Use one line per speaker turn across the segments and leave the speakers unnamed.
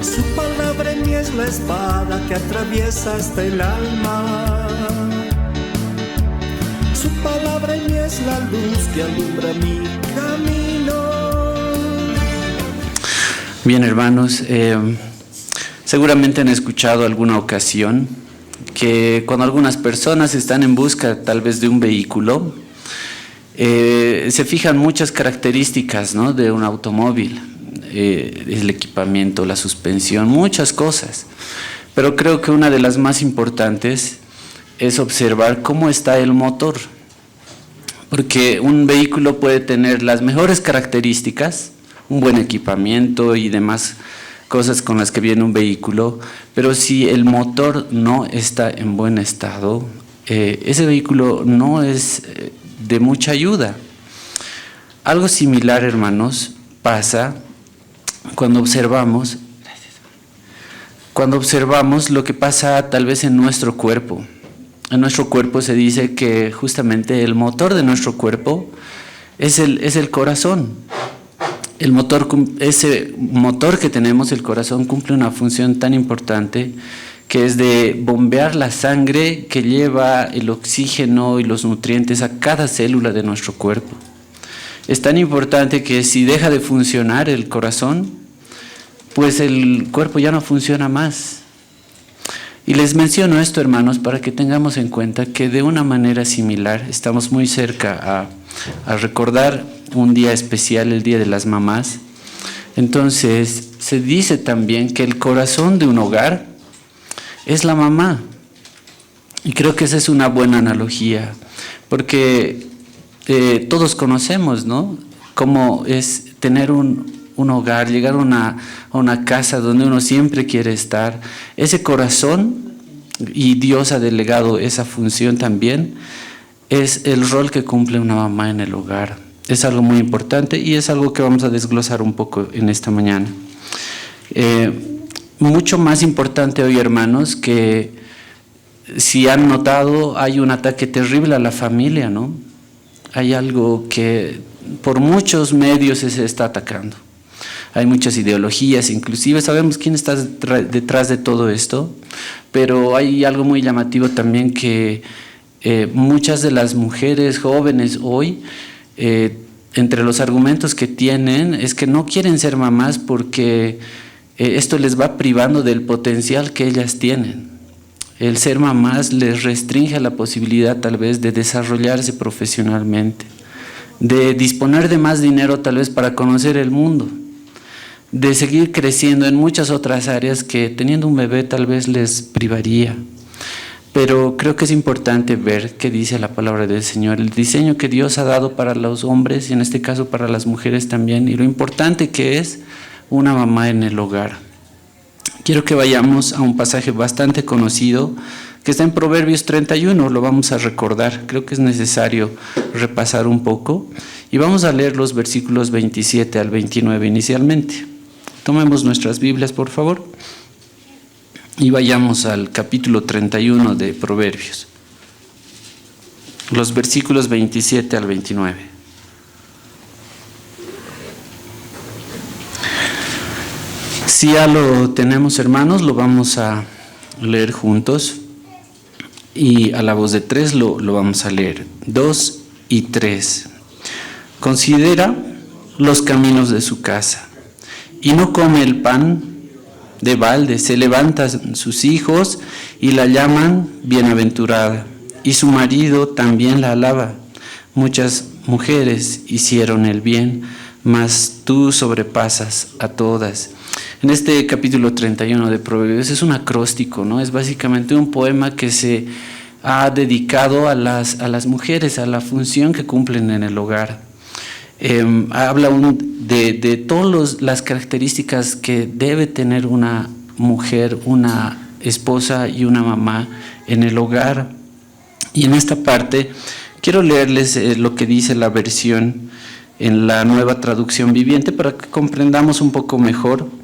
Su palabra en mí es la espada que atraviesa hasta el alma. Su palabra en mí es la luz que alumbra mi camino.
Bien, hermanos, seguramente han escuchado alguna ocasión que cuando algunas personas están en busca tal vez de un vehículo, se fijan muchas características, ¿no?, de un automóvil, el equipamiento, la suspensión, muchas cosas. Pero creo que una de las más importantes es observar cómo está el motor. Porque un vehículo puede tener las mejores características, un buen equipamiento y demás cosas con las que viene un vehículo, pero si el motor no está en buen estado, ese vehículo no es de mucha ayuda. Algo similar, hermanos, pasa cuando observamos lo que pasa tal vez en nuestro cuerpo. En nuestro cuerpo se dice que justamente el motor de nuestro cuerpo es el corazón. Ese motor que tenemos, el corazón, cumple una función tan importante que es de bombear la sangre que lleva el oxígeno y los nutrientes a cada célula de nuestro cuerpo. Es tan importante que si deja de funcionar el corazón, pues el cuerpo ya no funciona más. Y les menciono esto, hermanos, para que tengamos en cuenta que de una manera similar estamos muy cerca a recordar un día especial, el Día de las Mamás. Entonces, se dice también que el corazón de un hogar es la mamá. Y creo que esa es una buena analogía, porque todos conocemos, ¿no?, cómo es tener un hogar, llegar a una casa donde uno siempre quiere estar. Ese corazón, y Dios ha delegado esa función también, es el rol que cumple una mamá en el hogar. Es algo muy importante y es algo que vamos a desglosar un poco en esta mañana. Mucho más importante hoy, hermanos, que si han notado, hay un ataque terrible a la familia, ¿no? Hay algo que por muchos medios se está atacando. Hay muchas ideologías, inclusive sabemos quién está detrás de todo esto, pero hay algo muy llamativo también que muchas de las mujeres jóvenes hoy, entre los argumentos que tienen es que no quieren ser mamás porque esto les va privando del potencial que ellas tienen. El ser mamás les restringe la posibilidad tal vez de desarrollarse profesionalmente, de disponer de más dinero tal vez para conocer el mundo, de seguir creciendo en muchas otras áreas que teniendo un bebé tal vez les privaría. Pero creo que es importante ver qué dice la palabra del Señor, el diseño que Dios ha dado para los hombres y en este caso para las mujeres también, y lo importante que es una mamá en el hogar. Quiero que vayamos a un pasaje bastante conocido que está en Proverbios 31, lo vamos a recordar, creo que es necesario repasar un poco y vamos a leer los versículos 27 al 29 inicialmente. Tomemos nuestras Biblias, por favor, y vayamos al capítulo 31 de Proverbios, los versículos 27 al 29. Si ya lo tenemos, hermanos, lo vamos a leer juntos y a la voz de 3 lo vamos a leer. 2 y 3. Considera los caminos de su casa y no come el pan de balde. Se levantan sus hijos y la llaman bienaventurada, y su marido también la alaba. Muchas mujeres hicieron el bien, mas tú sobrepasas a todas. En este capítulo 31 de Proverbios es un acróstico, ¿no? Es básicamente un poema que se ha dedicado a las mujeres, a la función que cumplen en el hogar. Habla de todas las características que debe tener una mujer, una esposa y una mamá en el hogar. Y en esta parte quiero leerles lo que dice la versión en la Nueva Traducción Viviente para que comprendamos un poco mejor,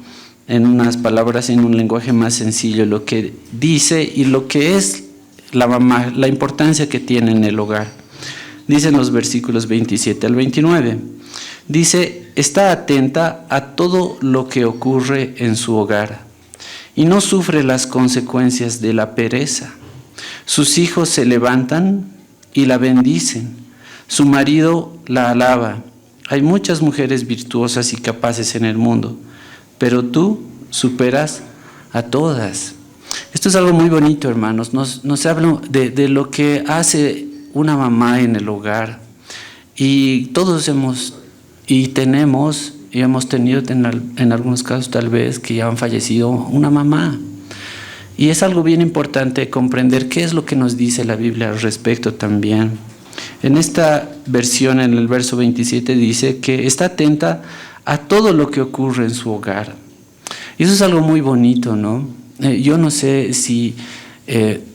en unas palabras, en un lenguaje más sencillo, lo que dice y lo que es la mamá, la importancia que tiene en el hogar. Dicen los versículos 27 al 29. Dice: está atenta a todo lo que ocurre en su hogar, y no sufre las consecuencias de la pereza. Sus hijos se levantan y la bendicen. Su marido la alaba. Hay muchas mujeres virtuosas y capaces en el mundo, pero tú superas a todas. Esto es algo muy bonito, hermanos. Nos habla de lo que hace una mamá en el hogar. Y todos hemos tenido en algunos casos tal vez que ya han fallecido una mamá. Y es algo bien importante comprender qué es lo que nos dice la Biblia al respecto también. En esta versión, en el verso 27, dice que está atenta a todo lo que ocurre en su hogar. Y eso es algo muy bonito, ¿no? Yo no sé si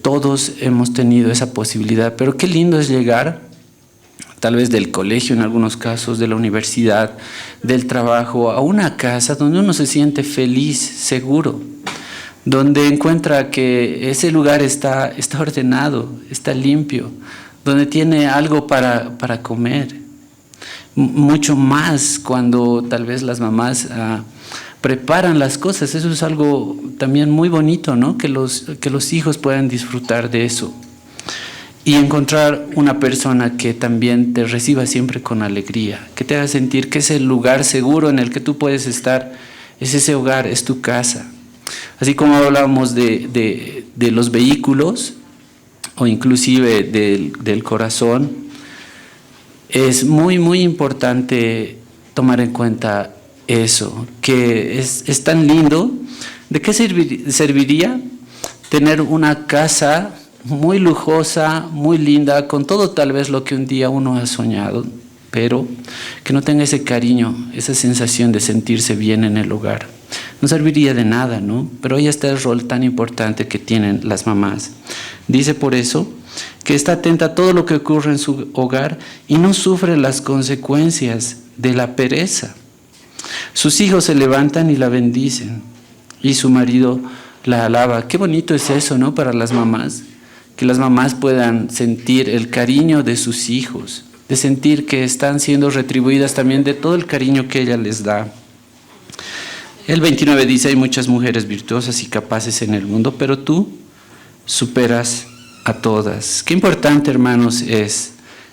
todos hemos tenido esa posibilidad, pero qué lindo es llegar, tal vez del colegio en algunos casos, de la universidad, del trabajo, a una casa donde uno se siente feliz, seguro, donde encuentra que ese lugar está ordenado, está limpio, donde tiene algo para comer. Mucho más cuando tal vez las mamás preparan las cosas. Eso es algo también muy bonito, ¿no? Que los hijos puedan disfrutar de eso. Y encontrar una persona que también te reciba siempre con alegría, que te haga sentir que es el lugar seguro en el que tú puedes estar, es ese hogar, es tu casa. Así como hablábamos de los vehículos, o inclusive del corazón, es muy, muy importante tomar en cuenta eso, que es tan lindo. ¿De qué serviría tener una casa muy lujosa, muy linda, con todo tal vez lo que un día uno ha soñado, pero que no tenga ese cariño, esa sensación de sentirse bien en el hogar? No serviría de nada, ¿no? Pero ahí está el rol tan importante que tienen las mamás. Dice por eso que está atenta a todo lo que ocurre en su hogar y no sufre las consecuencias de la pereza. Sus hijos se levantan y la bendicen, y su marido la alaba. Qué bonito es eso, ¿no? Para las mamás, que las mamás puedan sentir el cariño de sus hijos, de sentir que están siendo retribuidas también de todo el cariño que ella les da. El 29 dice: hay muchas mujeres virtuosas y capaces en el mundo, pero tú superas a todas. Qué importante, hermanos, es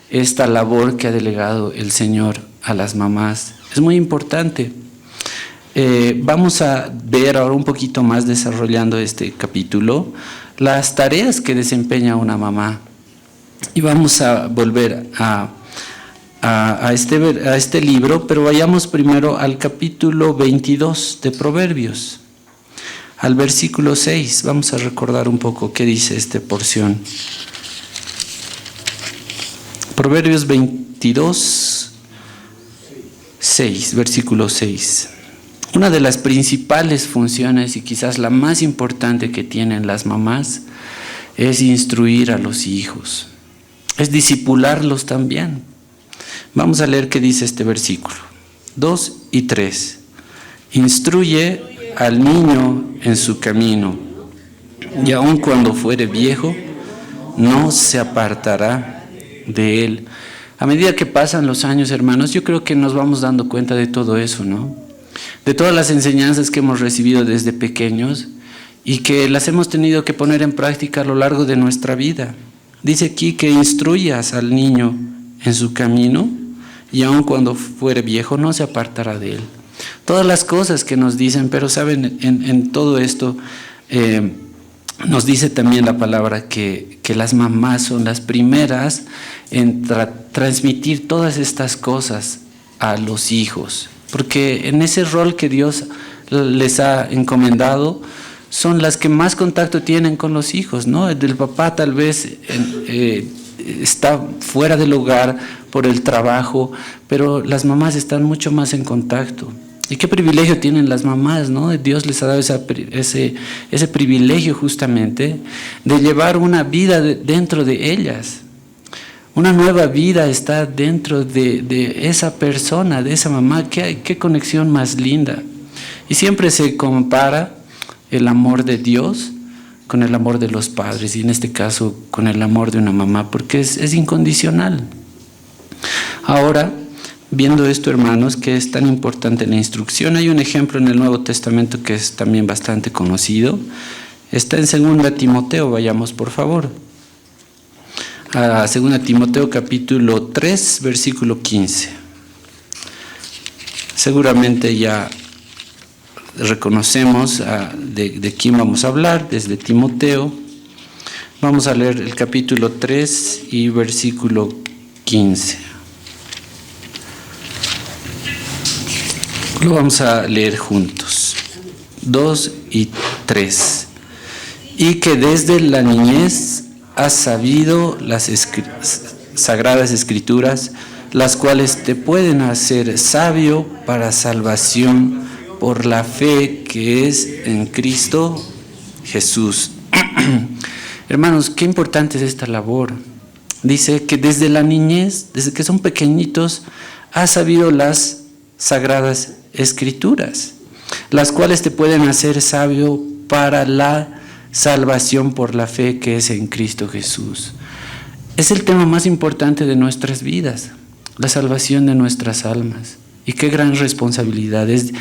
esta labor que ha delegado el Señor a las mamás. Es muy importante. Vamos a ver ahora un poquito más, desarrollando este capítulo, las tareas que desempeña una mamá. Y vamos a volver a este libro, pero vayamos primero al capítulo 22 de Proverbios, al versículo 6. Vamos a recordar un poco qué dice esta porción. Proverbios 22, 6, versículo 6. Una de las principales funciones, y quizás la más importante que tienen las mamás, es instruir a los hijos, es discipularlos también. Vamos a leer qué dice este versículo, 2 y 3. Instruye al niño en su camino, y aun cuando fuere viejo, no se apartará de él. A medida que pasan los años, hermanos, yo creo que nos vamos dando cuenta de todo eso, ¿no? De todas las enseñanzas que hemos recibido desde pequeños y que las hemos tenido que poner en práctica a lo largo de nuestra vida. Dice aquí que instruyas al niño en su camino, y aun cuando fuere viejo no se apartará de él. Todas las cosas que nos dicen, pero saben, en todo esto nos dice también la palabra que las mamás son las primeras en transmitir todas estas cosas a los hijos, porque en ese rol que Dios les ha encomendado son las que más contacto tienen con los hijos, ¿no? El papá tal vez está fuera del hogar por el trabajo, pero las mamás están mucho más en contacto. Y qué privilegio tienen las mamás, ¿no? Dios les ha dado ese privilegio justamente de llevar una vida dentro de ellas. Una nueva vida está dentro de esa persona, de esa mamá. Qué conexión más linda. Y siempre se compara el amor de Dios con el amor de los padres, y en este caso con el amor de una mamá, porque es incondicional. Ahora Viendo esto, hermanos, que es tan importante la instrucción, hay un ejemplo en el Nuevo Testamento que es también bastante conocido. Está en 2 Timoteo, vayamos por favor. A 2 Timoteo capítulo 3, versículo 15. Seguramente ya reconocemos de quién vamos a hablar, desde Timoteo. Vamos a leer el capítulo 3 y versículo 15. Lo vamos a leer juntos. 2 y 3. Y que desde la niñez has sabido las sagradas escrituras, las cuales te pueden hacer sabio para salvación por la fe que es en Cristo Jesús. Hermanos, qué importante es esta labor. Dice que desde la niñez, desde que son pequeñitos, has sabido las sagradas escrituras, las cuales te pueden hacer sabio para la salvación por la fe que es en Cristo Jesús. Es el tema más importante de nuestras vidas, la salvación de nuestras almas. Y qué gran responsabilidad es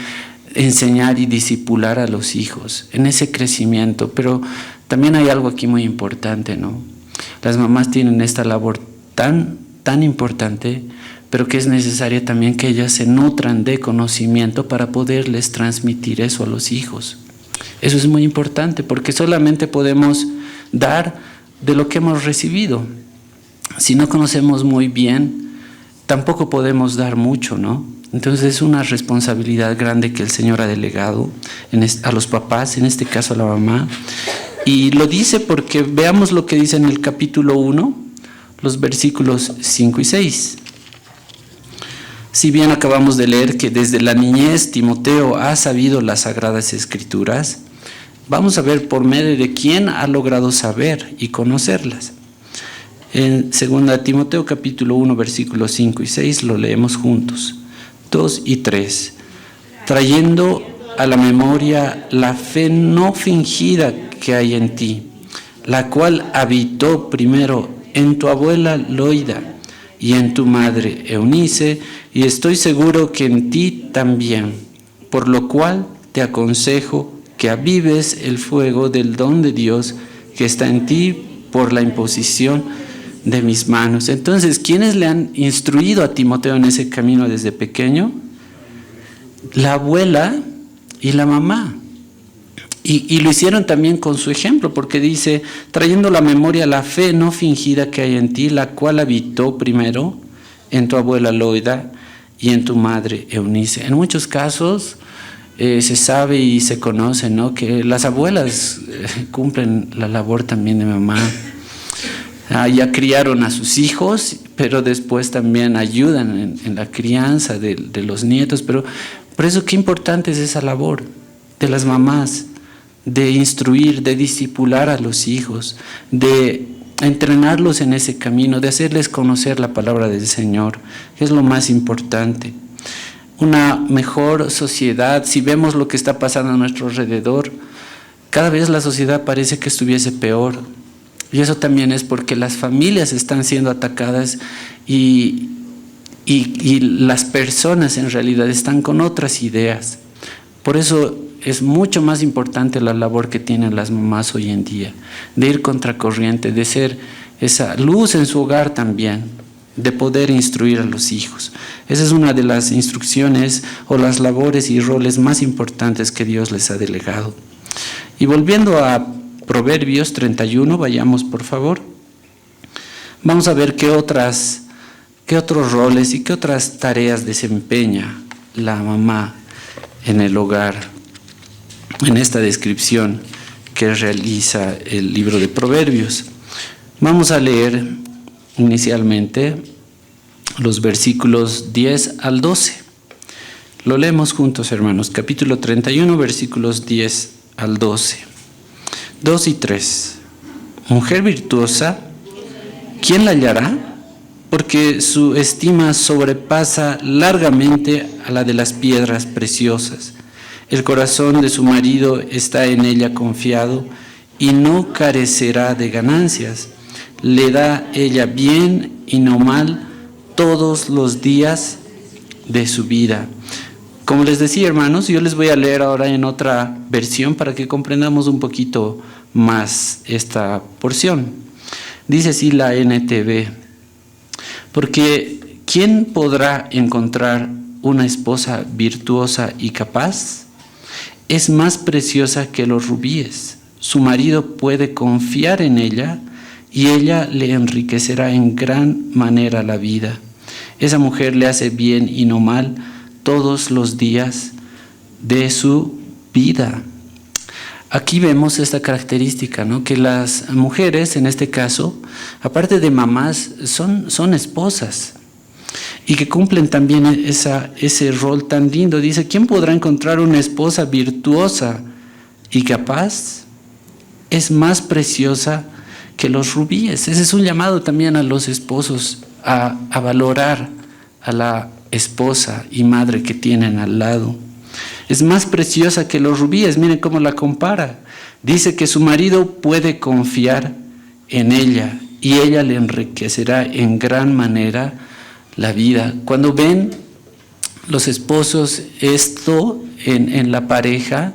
enseñar y discipular a los hijos en ese crecimiento. Pero también hay algo aquí muy importante, ¿no? Las mamás tienen esta labor tan importante, pero que es necesaria también que ellas se nutran de conocimiento para poderles transmitir eso a los hijos. Eso es muy importante, porque solamente podemos dar de lo que hemos recibido. Si no conocemos muy bien, tampoco podemos dar mucho, ¿no? Entonces es una responsabilidad grande que el Señor ha delegado a los papás, en este caso a la mamá. Y lo dice porque veamos lo que dice en el capítulo 1, los versículos 5 y 6. Si bien acabamos de leer que desde la niñez Timoteo ha sabido las sagradas escrituras, vamos a ver por medio de quién ha logrado saber y conocerlas. En 2 Timoteo capítulo 1 versículos 5 y 6 lo leemos juntos. 2 y 3. Trayendo a la memoria la fe no fingida que hay en ti, la cual habitó primero en tu abuela Loida y en tu madre Eunice, y estoy seguro que en ti también, por lo cual te aconsejo que avives el fuego del don de Dios que está en ti por la imposición de mis manos. Entonces, ¿quiénes le han instruido a Timoteo en ese camino desde pequeño? La abuela y la mamá. Y lo hicieron también con su ejemplo, porque dice, trayendo a la memoria la fe no fingida que hay en ti, la cual habitó primero en tu abuela Loida y en tu madre Eunice. En muchos casos se sabe y se conoce, ¿no?, que las abuelas cumplen la labor también de mamá. Ya criaron a sus hijos, pero después también ayudan en la crianza de los nietos. Pero por eso qué importante es esa labor de las mamás, de instruir, de discipular a los hijos, de entrenarlos en ese camino, de hacerles conocer la palabra del Señor, que es lo más importante. Una mejor sociedad, si vemos lo que está pasando a nuestro alrededor, cada vez la sociedad parece que estuviese peor. Y eso también es porque las familias están siendo atacadas y las personas en realidad están con otras ideas. Por eso es mucho más importante la labor que tienen las mamás hoy en día, de ir contracorriente, de ser esa luz en su hogar también, de poder instruir a los hijos. Esa es una de las instrucciones o las labores y roles más importantes que Dios les ha delegado. Y volviendo a Proverbios 31, vayamos por favor. Vamos a ver qué otros roles y qué otras tareas desempeña la mamá en el hogar, en esta descripción que realiza el libro de Proverbios. Vamos a leer inicialmente los versículos 10 al 12. Lo leemos juntos, hermanos. Capítulo 31, versículos 10 al 12. 2 y 3. Mujer virtuosa, ¿quién la hallará? Porque su estima sobrepasa largamente a la de las piedras preciosas. El corazón de su marido está en ella confiado y no carecerá de ganancias. Le da ella bien y no mal todos los días de su vida. Como les decía, hermanos, yo les voy a leer ahora en otra versión para que comprendamos un poquito más esta porción. Dice así la NTV: porque ¿quién podrá encontrar una esposa virtuosa y capaz? Es más preciosa que los rubíes. Su marido puede confiar en ella y ella le enriquecerá en gran manera la vida. Esa mujer le hace bien y no mal todos los días de su vida. Aquí vemos esta característica, ¿no? Que las mujeres, en este caso, aparte de mamás, son esposas y que cumplen también ese rol tan lindo. Dice, ¿quién podrá encontrar una esposa virtuosa y capaz? Es más preciosa que los rubíes. Ese es un llamado también a los esposos a valorar a la esposa y madre que tienen al lado. Es más preciosa que los rubíes. Miren cómo la compara. Dice que su marido puede confiar en ella y ella le enriquecerá en gran manera la vida. Cuando ven los esposos esto en la pareja,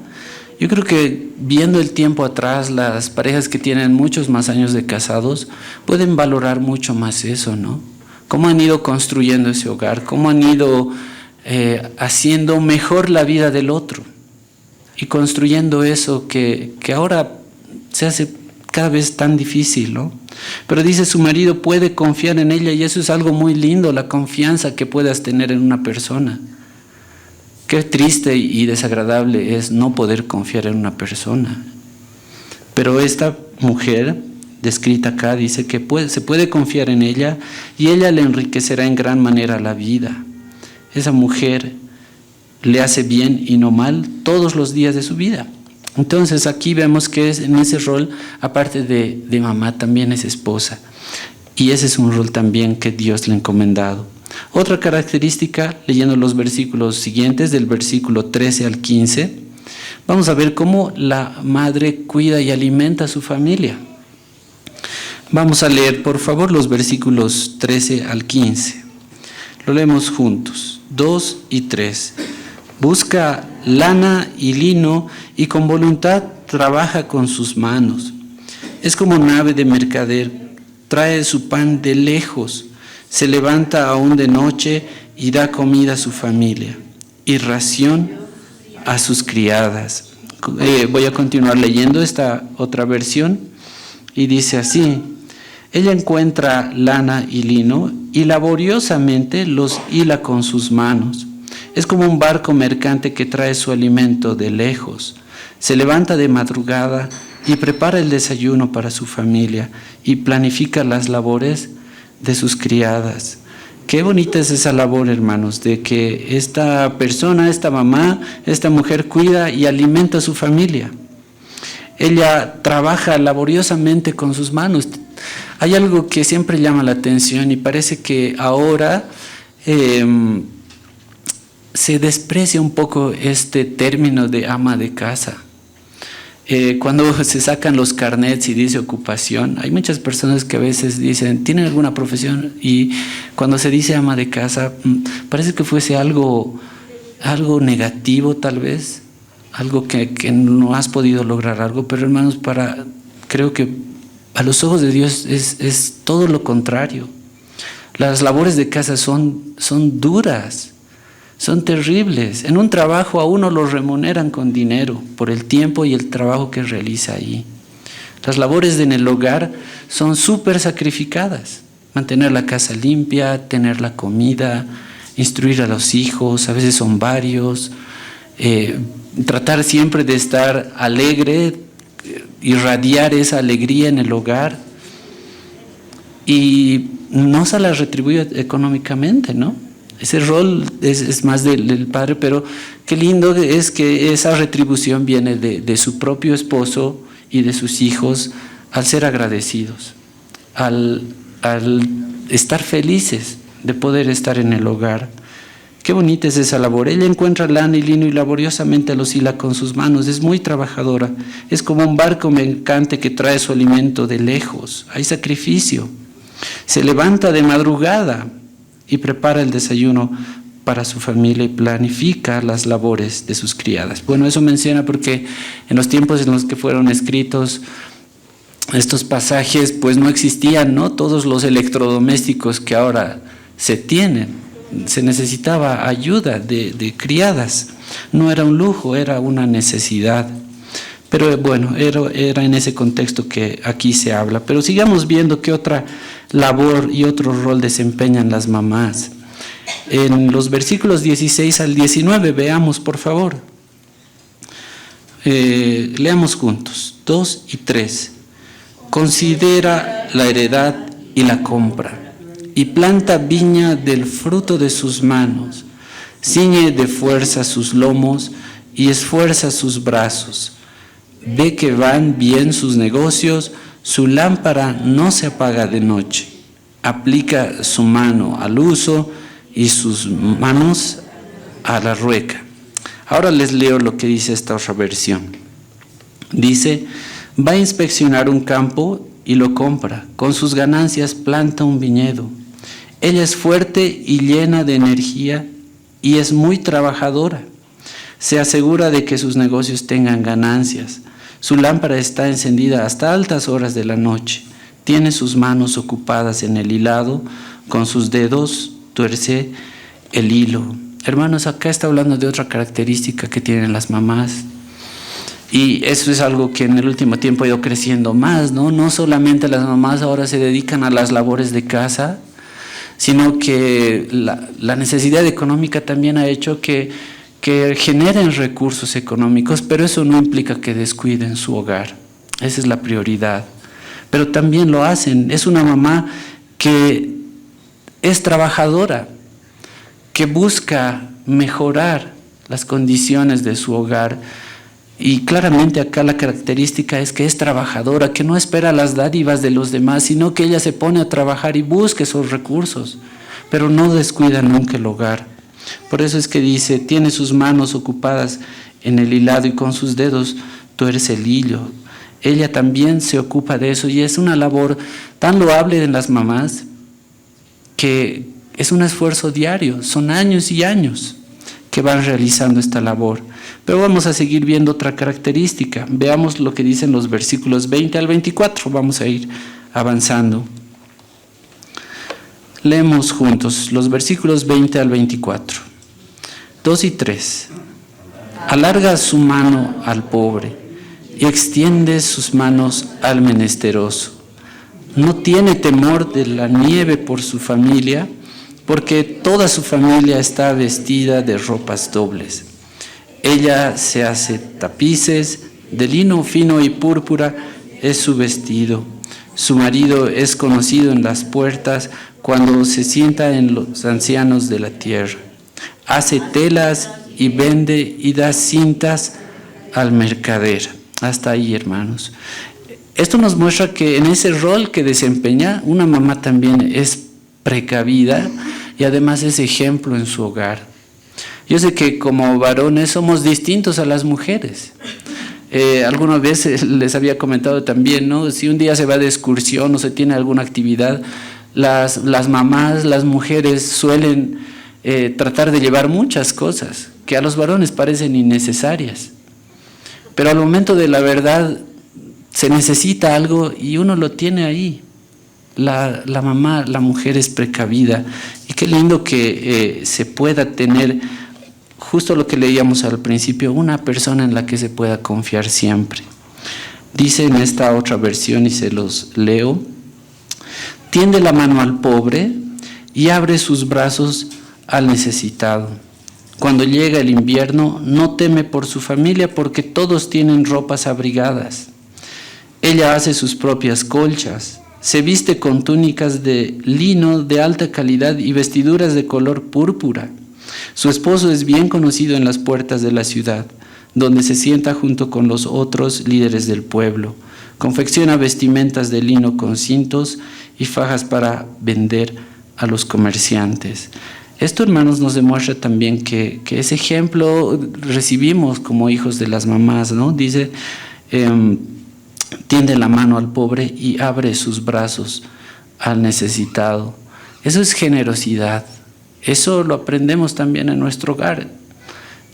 yo creo que viendo el tiempo atrás, las parejas que tienen muchos más años de casados pueden valorar mucho más eso, ¿no? Cómo han ido construyendo ese hogar, cómo han ido haciendo mejor la vida del otro y construyendo eso que ahora se hace cada vez tan difícil, ¿no? Pero dice, su marido puede confiar en ella, y eso es algo muy lindo, la confianza que puedas tener en una persona. Qué triste y desagradable es no poder confiar en una persona. Pero esta mujer descrita acá dice que se puede confiar en ella y ella le enriquecerá en gran manera la vida. Esa mujer le hace bien y no mal todos los días de su vida. Entonces aquí vemos que en ese rol, aparte de mamá, también es esposa. Y ese es un rol también que Dios le ha encomendado. Otra característica, leyendo los versículos siguientes, del versículo 13 al 15, vamos a ver cómo la madre cuida y alimenta a su familia. Vamos a leer, por favor, los versículos 13 al 15. Lo leemos juntos, 2 y 3. Busca lana y lino y con voluntad trabaja con sus manos. Es como nave de mercader, trae su pan de lejos, se levanta aún de noche y da comida a su familia y ración a sus criadas. Voy a continuar leyendo esta otra versión y dice así: ella encuentra lana y lino y laboriosamente los hila con sus manos. Es como un barco mercante que trae su alimento de lejos. Se levanta de madrugada y prepara el desayuno para su familia y planifica las labores de sus criadas. Qué bonita es esa labor, hermanos, de que esta persona, esta mamá, esta mujer cuida y alimenta a su familia. Ella trabaja laboriosamente con sus manos. Hay algo que siempre llama la atención y parece que ahora se desprecia un poco este término de ama de casa. Cuando se sacan los carnets y dice ocupación, hay muchas personas que a veces dicen, ¿tienen alguna profesión? Y cuando se dice ama de casa, parece que fuese algo negativo tal vez, algo que no has podido lograr algo, pero hermanos, creo que a los ojos de Dios es todo lo contrario. Las labores de casa son duras. Son terribles. En un trabajo a uno lo remuneran con dinero por el tiempo y el trabajo que realiza ahí. Las labores en el hogar son súper sacrificadas. Mantener la casa limpia, tener la comida, instruir a los hijos, a veces son varios. Tratar siempre de estar alegre, irradiar esa alegría en el hogar. Y no se la retribuye económicamente, ¿no? Ese rol es más del padre, pero qué lindo es que esa retribución viene de su propio esposo y de sus hijos al ser agradecidos, al estar felices de poder estar en el hogar. Qué bonita es esa labor. Ella encuentra lana y lino y laboriosamente los hila con sus manos. Es muy trabajadora. Es como un barco mercante que trae su alimento de lejos. Hay sacrificio. Se levanta de madrugada y prepara el desayuno para su familia y planifica las labores de sus criadas. Bueno, eso menciona porque en los tiempos en los que fueron escritos estos pasajes, pues no existían, ¿no?, todos los electrodomésticos que ahora se tienen. Se necesitaba ayuda de criadas. No era un lujo, era una necesidad. Pero bueno, era en ese contexto que aquí se habla. Pero sigamos viendo qué otra labor y otro rol desempeñan las mamás. En los versículos 16 al 19, veamos por favor. Leamos juntos, 2 y 3. Considera la heredad y la compra, y planta viña del fruto de sus manos. Ciñe de fuerza sus lomos y esfuerza sus brazos. Ve que van bien sus negocios, su lámpara no se apaga de noche. Aplica su mano al uso y sus manos a la rueca. Ahora les leo lo que dice esta otra versión. Dice: va a inspeccionar un campo y lo compra. Con sus ganancias planta un viñedo. Ella es fuerte y llena de energía y es muy trabajadora. Se asegura de que sus negocios tengan ganancias. Su lámpara está encendida hasta altas horas de la noche. Tiene sus manos ocupadas en el hilado. Con sus dedos tuerce el hilo. Hermanos, acá está hablando de otra característica que tienen las mamás. Y eso es algo que en el último tiempo ha ido creciendo más, ¿no? No solamente las mamás ahora se dedican a las labores de casa, sino que la necesidad económica también ha hecho que generen recursos económicos, pero eso no implica que descuiden su hogar. Esa es la prioridad. Pero también lo hacen. Es una mamá que es trabajadora, que busca mejorar las condiciones de su hogar. Y claramente acá la característica es que es trabajadora, que no espera las dádivas de los demás, sino que ella se pone a trabajar y busca esos recursos, pero no descuida nunca el hogar. Por eso es que dice: tiene sus manos ocupadas en el hilado y con sus dedos tuerce el hilo. Ella también se ocupa de eso y es una labor tan loable de las mamás que es un esfuerzo diario, son años y años que van realizando esta labor. Pero vamos a seguir viendo otra característica. Veamos lo que dicen los versículos 20 al 24. Vamos a ir avanzando. Leemos juntos los versículos 20 al 24. 2 y 3. Alarga su mano al pobre y extiende sus manos al menesteroso. No tiene temor de la nieve por su familia, porque toda su familia está vestida de ropas dobles. Ella se hace tapices, de lino fino y púrpura es su vestido. Su marido es conocido en las puertas cuando se sienta en los ancianos de la tierra. Hace telas y vende y da cintas al mercader. Hasta ahí, hermanos. Esto nos muestra que en ese rol que desempeña, una mamá también es precavida y además es ejemplo en su hogar. Yo sé que como varones somos distintos a las mujeres. Algunas veces les había comentado también, ¿no? Si un día se va de excursión o se tiene alguna actividad, las mamás, las mujeres suelen tratar de llevar muchas cosas que a los varones parecen innecesarias. Pero al momento de la verdad se necesita algo y uno lo tiene ahí. La mamá, la mujer es precavida. Y qué lindo que se pueda tener, justo lo que leíamos al principio, una persona en la que se pueda confiar siempre. Dice en esta otra versión, y se los leo: tiende la mano al pobre y abre sus brazos al necesitado. Cuando llega el invierno, no teme por su familia, porque todos tienen ropas abrigadas. Ella hace sus propias colchas, se viste con túnicas de lino de alta calidad y vestiduras de color púrpura. Su esposo es bien conocido en las puertas de la ciudad, donde se sienta junto con los otros líderes del pueblo. Confecciona vestimentas de lino con cintos y fajas para vender a los comerciantes. Esto, hermanos, nos demuestra también que ese ejemplo recibimos como hijos de las mamás, ¿no? Dice: tiende la mano al pobre y abre sus brazos al necesitado. Eso es generosidad. Eso lo aprendemos también en nuestro hogar.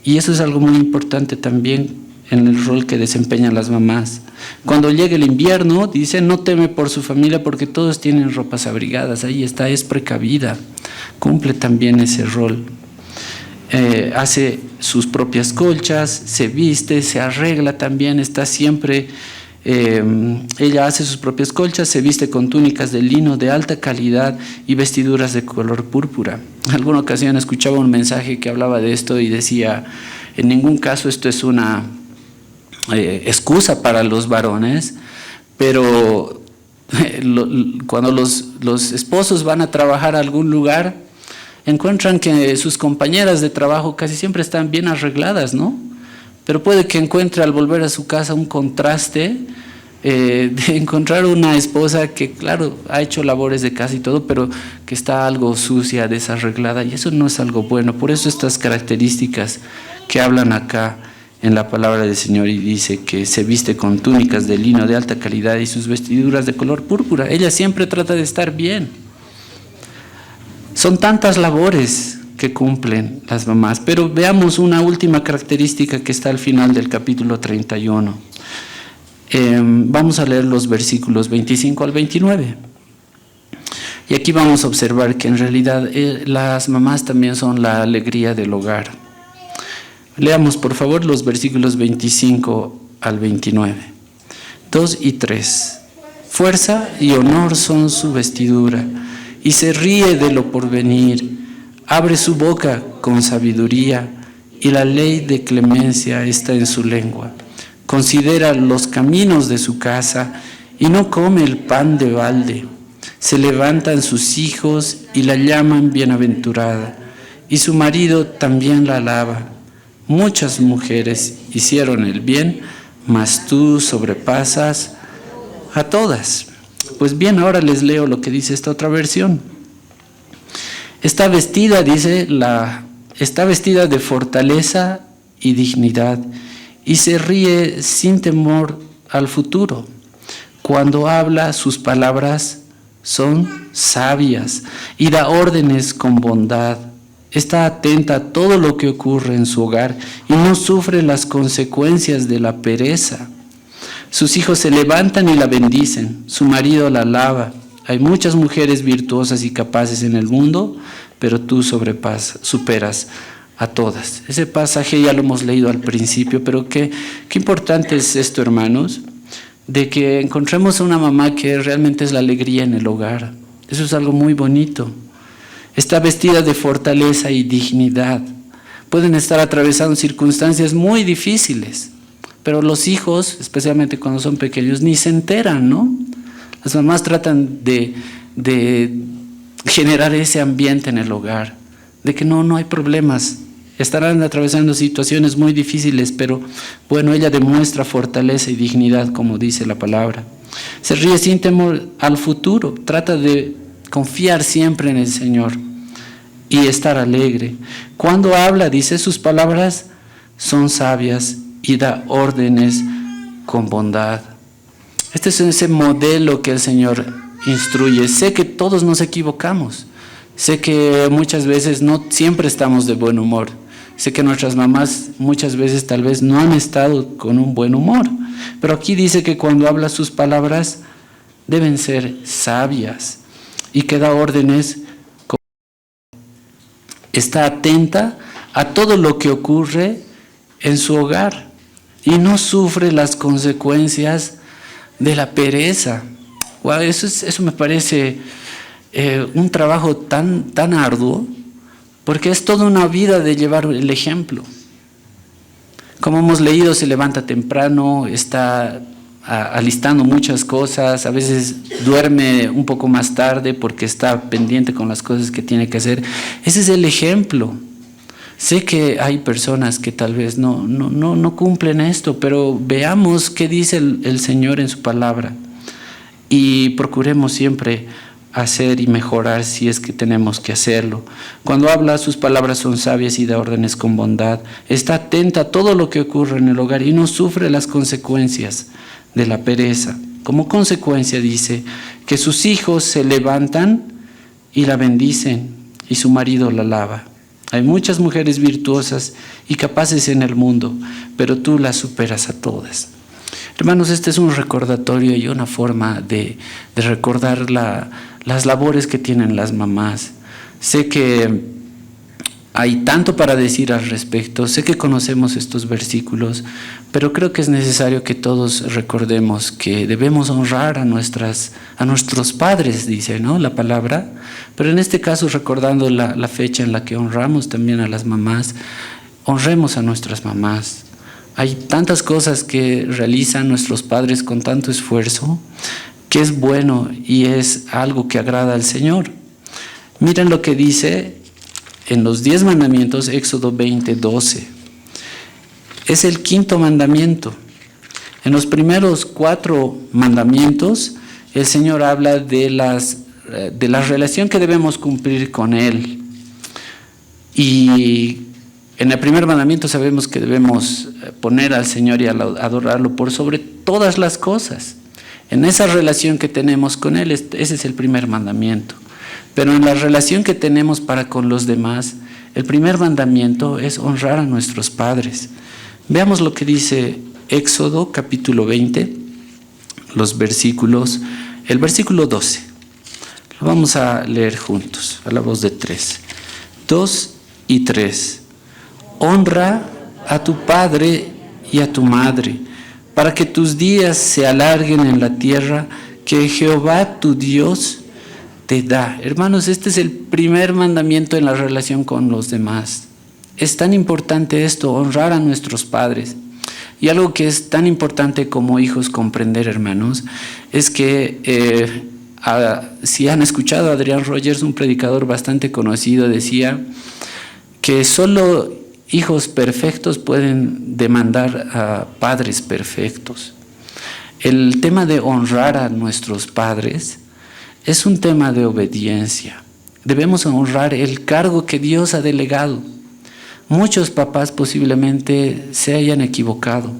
Y eso es algo muy importante también en el rol que desempeñan las mamás. Cuando llega el invierno, dice, no teme por su familia porque todos tienen ropas abrigadas. Ahí está, es precavida, cumple también ese rol. Hace sus propias colchas, se viste, se arregla también, está siempre, ella hace sus propias colchas, se viste con túnicas de lino de alta calidad y vestiduras de color púrpura. En alguna ocasión escuchaba un mensaje que hablaba de esto y decía, en ningún caso esto es una excusa para los varones, pero cuando los esposos van a trabajar a algún lugar, encuentran que sus compañeras de trabajo casi siempre están bien arregladas, ¿no? Pero puede que encuentre al volver a su casa un contraste de encontrar una esposa que, claro, ha hecho labores de casa y todo, pero que está algo sucia, desarreglada, y eso no es algo bueno. Por eso estas características que hablan acá en la palabra del Señor, y dice que se viste con túnicas de lino de alta calidad y sus vestiduras de color púrpura. Ella siempre trata de estar bien. Son tantas labores que cumplen las mamás, pero veamos una última característica que está al final del capítulo 31. Vamos a leer los versículos 25 al 29. Y aquí vamos a observar que en realidad las mamás también son la alegría del hogar. Leamos por favor los versículos 25 al 29. 2 y 3. Fuerza y honor son su vestidura, y se ríe de lo porvenir. Abre su boca con sabiduría, y la ley de clemencia está en su lengua. Considera los caminos de su casa, y no come el pan de balde. Se levantan sus hijos y la llaman bienaventurada, y su marido también la alaba. Muchas mujeres hicieron el bien, mas tú sobrepasas a todas. Pues bien, ahora les leo lo que dice esta otra versión. Está vestida, dice, está vestida de fortaleza y dignidad, y se ríe sin temor al futuro. Cuando habla, sus palabras son sabias y da órdenes con bondad. Está atenta a todo lo que ocurre en su hogar y no sufre las consecuencias de la pereza. Sus hijos se levantan y la bendicen, su marido la alaba. Hay muchas mujeres virtuosas y capaces en el mundo, pero tú superas a todas. Ese pasaje ya lo hemos leído al principio, pero qué importante es esto, hermanos, de que encontremos una mamá que realmente es la alegría en el hogar. Eso es algo muy bonito. Está vestida de fortaleza y dignidad. Pueden estar atravesando circunstancias muy difíciles, pero los hijos, especialmente cuando son pequeños, ni se enteran, ¿no? Las mamás tratan de generar ese ambiente en el hogar, de que no hay problemas. Estarán atravesando situaciones muy difíciles, pero bueno, ella demuestra fortaleza y dignidad, como dice la palabra. Se ríe sin temor al futuro, trata de confiar siempre en el Señor y estar alegre. Cuando habla, dice, sus palabras son sabias y da órdenes con bondad. Este es ese modelo que el Señor instruye. Sé que todos nos equivocamos. Sé que muchas veces no siempre estamos de buen humor. Sé que nuestras mamás muchas veces tal vez no han estado con un buen humor. Pero aquí dice que cuando habla sus palabras deben ser sabias y que da órdenes. Está atenta a todo lo que ocurre en su hogar y no sufre las consecuencias de la pereza. Wow, eso me parece un trabajo tan arduo, porque es toda una vida de llevar el ejemplo. Como hemos leído, se levanta temprano, está alistando muchas cosas, a veces duerme un poco más tarde porque está pendiente con las cosas que tiene que hacer. Ese es el ejemplo. Sé que hay personas que tal vez no cumplen esto, pero veamos qué dice el Señor en su palabra y procuremos siempre hacer y mejorar si es que tenemos que hacerlo. Cuando habla, sus palabras son sabias y da órdenes con bondad. Está atenta a todo lo que ocurre en el hogar y no sufre las consecuencias de la pereza. Como consecuencia dice que sus hijos se levantan y la bendicen, y su marido la lava. Hay muchas mujeres virtuosas y capaces en el mundo, pero tú las superas a todas. Hermanos, este es un recordatorio y una forma de recordar las labores que tienen las mamás. Sé que hay tanto para decir al respecto, sé que conocemos estos versículos, pero creo que es necesario que todos recordemos que debemos honrar a nuestros padres, dice, ¿no?, la palabra. Pero en este caso, recordando la fecha en la que honramos también a las mamás, honremos a nuestras mamás. Hay tantas cosas que realizan nuestros padres con tanto esfuerzo, que es bueno y es algo que agrada al Señor. Miren lo que dice en los 10 mandamientos, Éxodo 20:12. Es el 5.º mandamiento. En los primeros 4 mandamientos, el Señor habla de la relación que debemos cumplir con Él. Y en el primer mandamiento sabemos que debemos poner al Señor y adorarlo por sobre todas las cosas. En esa relación que tenemos con Él, ese es el primer mandamiento. Pero en la relación que tenemos para con los demás, el primer mandamiento es honrar a nuestros padres. Veamos lo que dice Éxodo capítulo 20, el versículo 12. Lo vamos a leer juntos, a la voz de 3. 2 y 3. Honra a tu padre y a tu madre, para que tus días se alarguen en la tierra que Jehová tu Dios te da. Hermanos, este es el primer mandamiento en la relación con los demás. Es tan importante esto, honrar a nuestros padres. Y algo que es tan importante como hijos comprender, hermanos, es que si han escuchado a Adrian Rogers, un predicador bastante conocido, decía que solo hijos perfectos pueden demandar a padres perfectos. El tema de honrar a nuestros padres es un tema de obediencia. Debemos honrar el cargo que Dios ha delegado. Muchos papás posiblemente se hayan equivocado,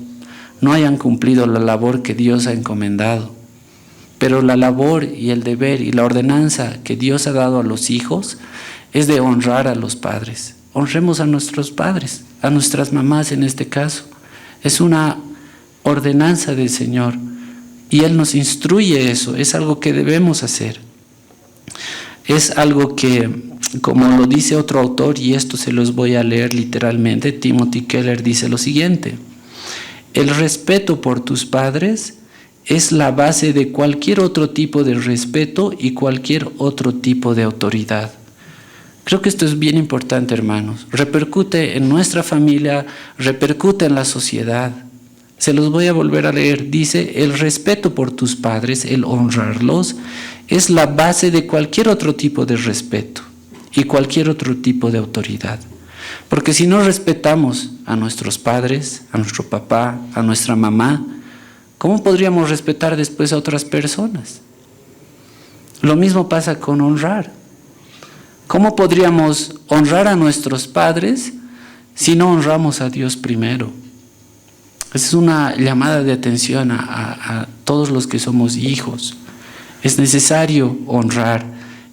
no hayan cumplido la labor que Dios ha encomendado. Pero la labor y el deber y la ordenanza que Dios ha dado a los hijos es de honrar a los padres. Honremos a nuestros padres, a nuestras mamás en este caso. Es una ordenanza del Señor y Él nos instruye eso, es algo que debemos hacer. Es algo que, como lo dice otro autor, y esto se los voy a leer literalmente, Timothy Keller dice lo siguiente: el respeto por tus padres es la base de cualquier otro tipo de respeto y cualquier otro tipo de autoridad. Creo que esto es bien importante, hermanos. Repercute en nuestra familia, repercute en la sociedad. Se los voy a volver a leer. Dice, el respeto por tus padres, el honrarlos, es la base de cualquier otro tipo de respeto y cualquier otro tipo de autoridad. Porque si no respetamos a nuestros padres, a nuestro papá, a nuestra mamá, ¿cómo podríamos respetar después a otras personas? Lo mismo pasa con honrar. ¿Cómo podríamos honrar a nuestros padres si no honramos a Dios primero? Es una llamada de atención a todos los que somos hijos. Es necesario honrar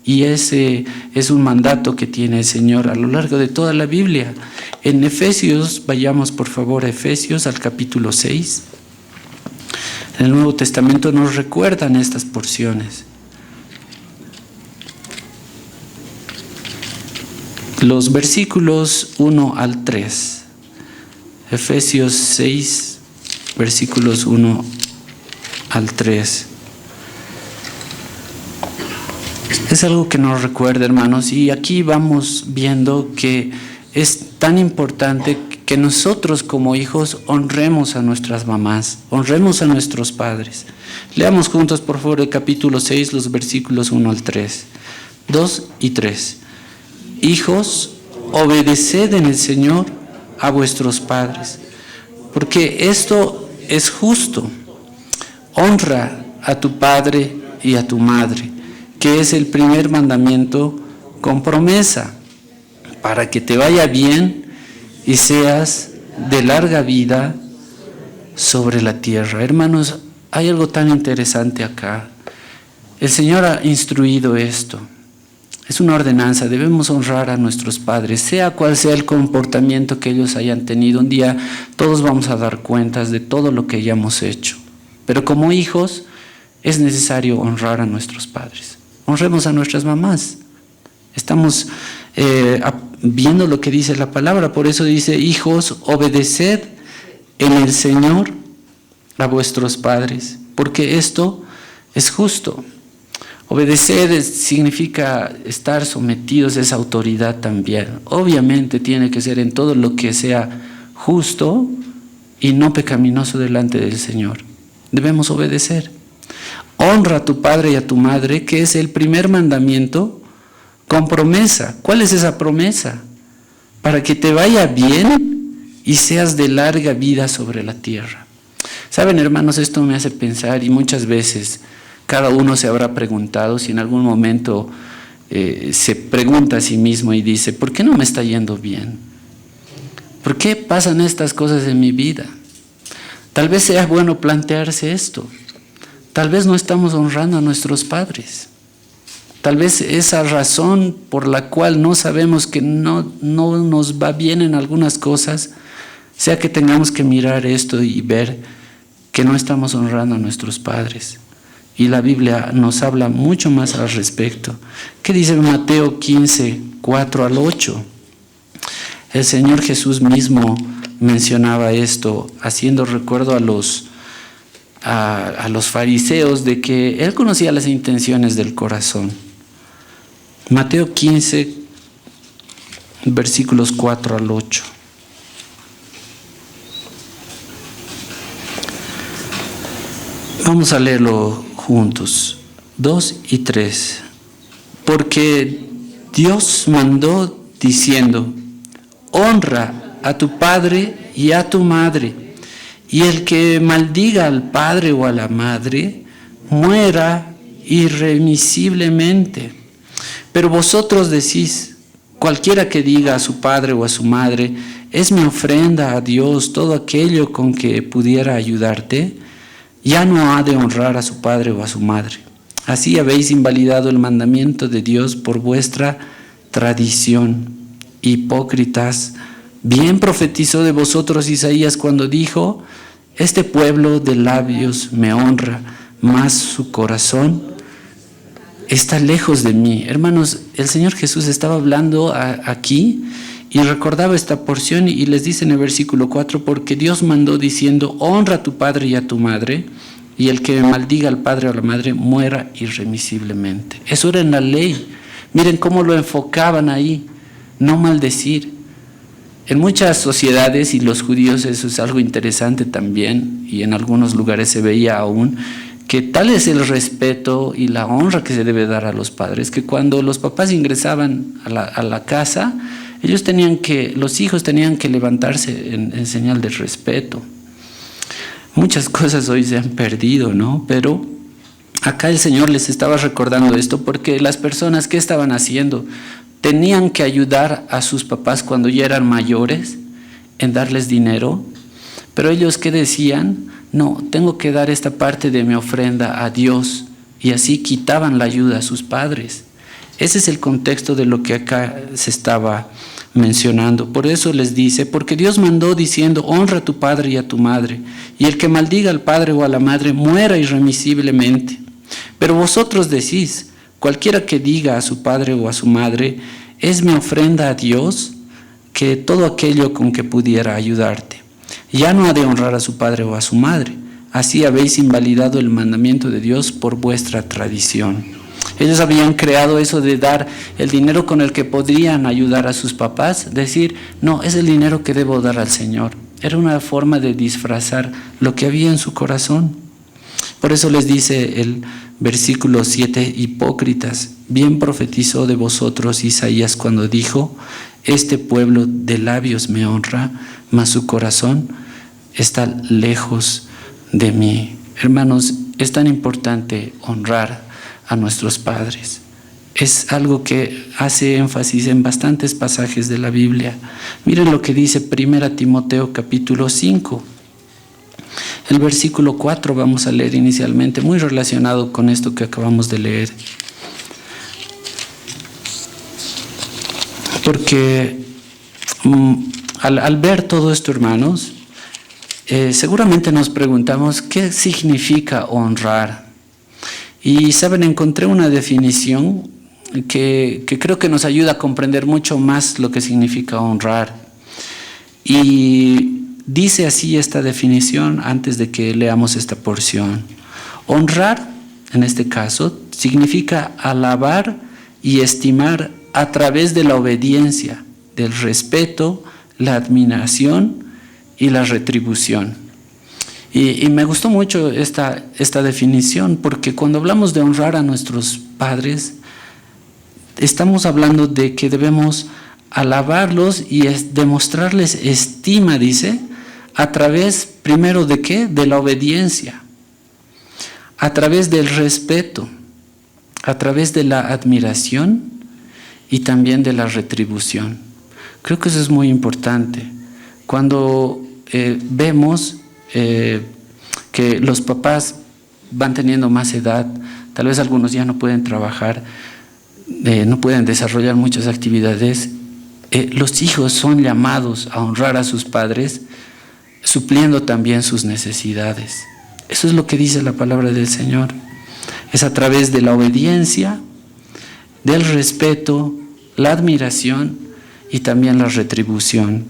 y ese es un mandato que tiene el Señor a lo largo de toda la Biblia. En Efesios, vayamos por favor a Efesios al capítulo 6. En el Nuevo Testamento nos recuerdan estas porciones. Los versículos 1 al 3. Efesios 6, versículos 1 al 3. Es algo que nos recuerda, hermanos, y aquí vamos viendo que es tan importante que nosotros como hijos honremos a nuestras mamás, honremos a nuestros padres. Leamos juntos, por favor, el capítulo 6, los versículos 1 al 3, 2 y 3. Hijos, obedeced en el Señor a vuestros padres, porque esto es justo. Honra a tu padre y a tu madre, que es el primer mandamiento con promesa, para que te vaya bien y seas de larga vida sobre la tierra. Hermanos, hay algo tan interesante acá. El Señor ha instruido esto. Es una ordenanza, debemos honrar a nuestros padres, sea cual sea el comportamiento que ellos hayan tenido. Un día todos vamos a dar cuentas de todo lo que hayamos hecho. Pero como hijos es necesario honrar a nuestros padres. Honremos a nuestras mamás. Estamos viendo lo que dice la palabra, por eso dice: hijos, obedeced en el Señor a vuestros padres, porque esto es justo. Obedecer significa estar sometidos a esa autoridad también. Obviamente tiene que ser en todo lo que sea justo y no pecaminoso delante del Señor. Debemos obedecer. Honra a tu padre y a tu madre, que es el primer mandamiento con promesa. ¿Cuál es esa promesa? Para que te vaya bien y seas de larga vida sobre la tierra. Saben, hermanos, esto me hace pensar, y muchas veces cada uno se habrá preguntado, si en algún momento se pregunta a sí mismo y dice: ¿por qué no me está yendo bien? ¿Por qué pasan estas cosas en mi vida? Tal vez sea bueno plantearse esto. Tal vez no estamos honrando a nuestros padres. Tal vez esa razón por la cual no sabemos que no nos va bien en algunas cosas, sea que tengamos que mirar esto y ver que no estamos honrando a nuestros padres. Y la Biblia nos habla mucho más al respecto. ¿Qué dice Mateo 15, 4 al 8? El Señor Jesús mismo mencionaba esto, haciendo recuerdo a los fariseos de que Él conocía las intenciones del corazón. Mateo 15, versículos 4 al 8. Vamos a leerlo juntos, 2 y 3. Porque Dios mandó diciendo: honra a tu padre y a tu madre, y el que maldiga al padre o a la madre muera irremisiblemente. Pero vosotros decís: cualquiera que diga a su padre o a su madre, es mi ofrenda a Dios todo aquello con que pudiera ayudarte, ya no ha de honrar a su padre o a su madre. Así habéis invalidado el mandamiento de Dios por vuestra tradición. Hipócritas, bien profetizó de vosotros Isaías cuando dijo: este pueblo de labios me honra, mas su corazón está lejos de mí. Hermanos, el Señor Jesús estaba hablando aquí y recordaba esta porción y les dice en el versículo 4: porque Dios mandó diciendo: honra a tu padre y a tu madre, y el que maldiga al padre o a la madre muera irremisiblemente. Eso era en la ley. Miren cómo lo enfocaban ahí: no maldecir. En muchas sociedades, y los judíos, eso es algo interesante también, y en algunos lugares se veía aún, que tal es el respeto y la honra que se debe dar a los padres, que cuando los papás ingresaban a la casa, los hijos tenían que levantarse en señal de respeto. Muchas cosas hoy se han perdido, ¿no? Pero acá el Señor les estaba recordando esto, porque las personas, ¿qué estaban haciendo? Tenían que ayudar a sus papás cuando ya eran mayores en darles dinero, pero ellos, ¿qué decían? No, tengo que dar esta parte de mi ofrenda a Dios, y así quitaban la ayuda a sus padres. Ese es el contexto de lo que acá se estaba mencionando. Por eso les dice: porque Dios mandó diciendo: honra a tu padre y a tu madre, y el que maldiga al padre o a la madre muera irremisiblemente. Pero vosotros decís: cualquiera que diga a su padre o a su madre, es mi ofrenda a Dios, que todo aquello con que pudiera ayudarte, ya no ha de honrar a su padre o a su madre. Así habéis invalidado el mandamiento de Dios por vuestra tradición. Ellos habían creado eso de dar el dinero con el que podrían ayudar a sus papás, decir: no, es el dinero que debo dar al Señor. Era una forma de disfrazar lo que había en su corazón. Por eso les dice el versículo 7: hipócritas, bien profetizó de vosotros Isaías cuando dijo: este pueblo de labios me honra, mas su corazón está lejos de mí. Hermanos, es tan importante honrar a nuestros padres. Es algo que hace énfasis en bastantes pasajes de la Biblia. Miren lo que dice 1 Timoteo capítulo 5. El versículo 4 vamos a leer inicialmente, muy relacionado con esto que acabamos de leer. porque al ver todo esto, hermanos, seguramente nos preguntamos qué significa honrar. Y saben, encontré una definición que creo que nos ayuda a comprender mucho más lo que significa honrar. Y dice así esta definición antes de que leamos esta porción. Honrar, en este caso, significa alabar y estimar a través de la obediencia, del respeto, la admiración y la retribución. Y me gustó mucho esta definición, porque cuando hablamos de honrar a nuestros padres, estamos hablando de que debemos alabarlos y demostrarles estima, dice, a través, primero, ¿de qué? De la obediencia, a través del respeto, a través de la admiración y también de la retribución. Creo que eso es muy importante. Cuando vemos que los papás van teniendo más edad, tal vez algunos ya no pueden trabajar, no pueden desarrollar muchas actividades, los hijos son llamados a honrar a sus padres, supliendo también sus necesidades. Eso es lo que dice la palabra del Señor. Es a través de la obediencia, del respeto, la admiración y también la retribución.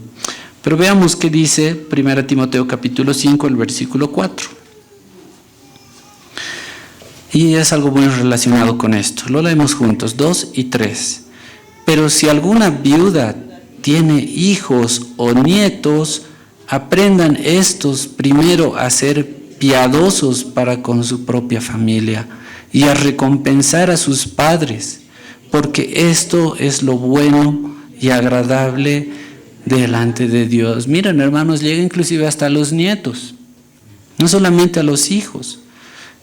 Pero veamos qué dice 1 Timoteo capítulo 5, el versículo 4. Y es algo muy relacionado con esto. Lo leemos juntos, 2 y 3. Pero si alguna viuda tiene hijos o nietos, aprendan estos primero a ser piadosos para con su propia familia y a recompensar a sus padres, porque esto es lo bueno y agradable delante de Dios. Miren, hermanos, llega inclusive hasta a los nietos, no solamente a los hijos.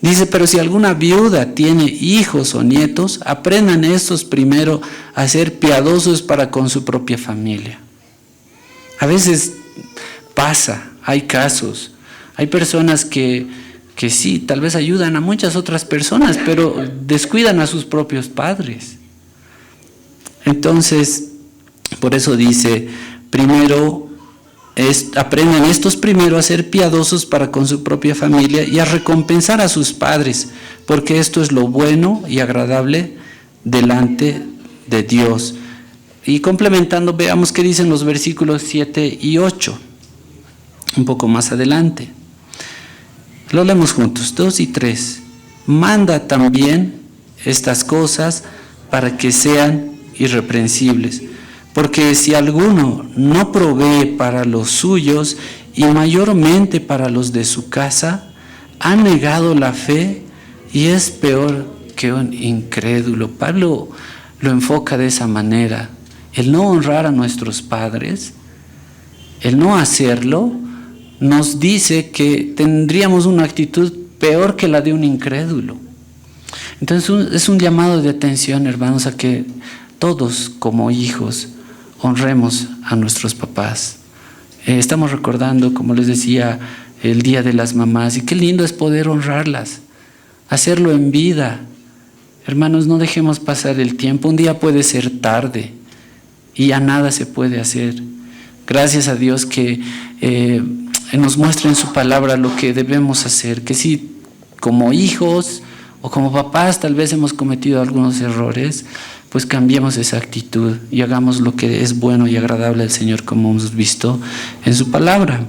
Dice, pero si alguna viuda tiene hijos o nietos, aprendan estos primero a ser piadosos para con su propia familia. A veces pasa, hay casos, hay personas que sí, tal vez ayudan a muchas otras personas, pero descuidan a sus propios padres. Entonces, por eso dice, primero aprendan estos primero a ser piadosos para con su propia familia y a recompensar a sus padres, porque esto es lo bueno y agradable delante de Dios. Y complementando, veamos qué dicen los versículos 7 y 8, un poco más adelante. Lo leemos juntos, 2 y 3. Manda también estas cosas para que sean irreprensibles. Porque si alguno no provee para los suyos y mayormente para los de su casa, ha negado la fe y es peor que un incrédulo. Pablo lo enfoca de esa manera. El no honrar a nuestros padres, el no hacerlo, nos dice que tendríamos una actitud peor que la de un incrédulo. Entonces es un llamado de atención, hermanos, a que todos como hijos honremos a nuestros papás. Estamos recordando, como les decía, el Día de las Mamás, y qué lindo es poder honrarlas, hacerlo en vida. Hermanos, no dejemos pasar el tiempo. Un día puede ser tarde y ya nada se puede hacer. Gracias a Dios que nos muestra en su palabra lo que debemos hacer, que si como hijos o como papás tal vez hemos cometido algunos errores, pues cambiemos esa actitud y hagamos lo que es bueno y agradable al Señor, como hemos visto en su palabra.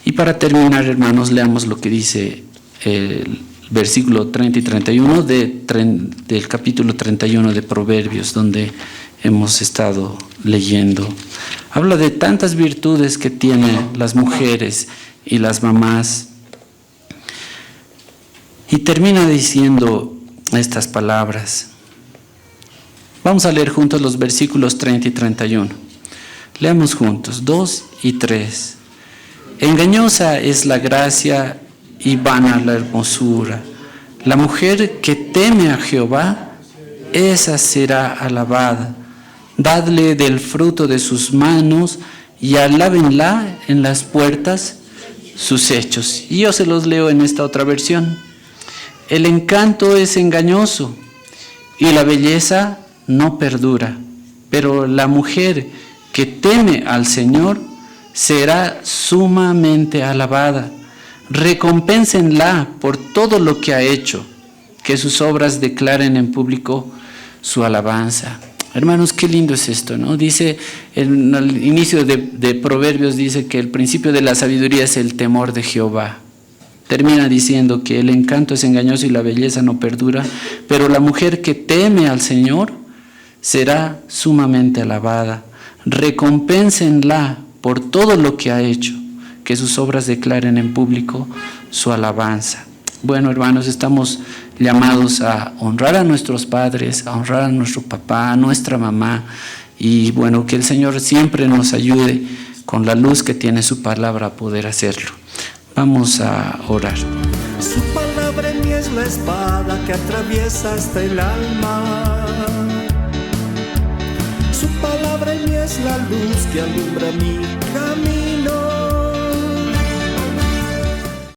Y para terminar, hermanos, leamos lo que dice el versículo 30 y 31 del capítulo 31 de Proverbios, donde hemos estado leyendo. Habla de tantas virtudes que tienen las mujeres y las mamás. Y termina diciendo estas palabras. Vamos a leer juntos los versículos 30 y 31. Leamos juntos, 2 y 3. Engañosa es la gracia y vana la hermosura. La mujer que teme a Jehová, esa será alabada. Dadle del fruto de sus manos y alábenla en las puertas sus hechos. Y yo se los leo en esta otra versión. El encanto es engañoso y la belleza no perdura, pero la mujer que teme al Señor será sumamente alabada. Recompénsenla por todo lo que ha hecho, que sus obras declaren en público su alabanza. Hermanos, qué lindo es esto, ¿no? Dice, al inicio de Proverbios dice que el principio de la sabiduría es el temor de Jehová. Termina diciendo que el encanto es engañoso y la belleza no perdura, pero la mujer que teme al Señor será sumamente alabada. Recompénsenla por todo lo que ha hecho, que sus obras declaren en público su alabanza. Bueno, hermanos, estamos llamados a honrar a nuestros padres, a honrar a nuestro papá, a nuestra mamá, y bueno, que el Señor siempre nos ayude con la luz que tiene su palabra a poder hacerlo. Vamos a orar.
Su palabra en mí es la espada que atraviesa hasta el alma. Su palabra en mí es la luz que alumbra mi camino.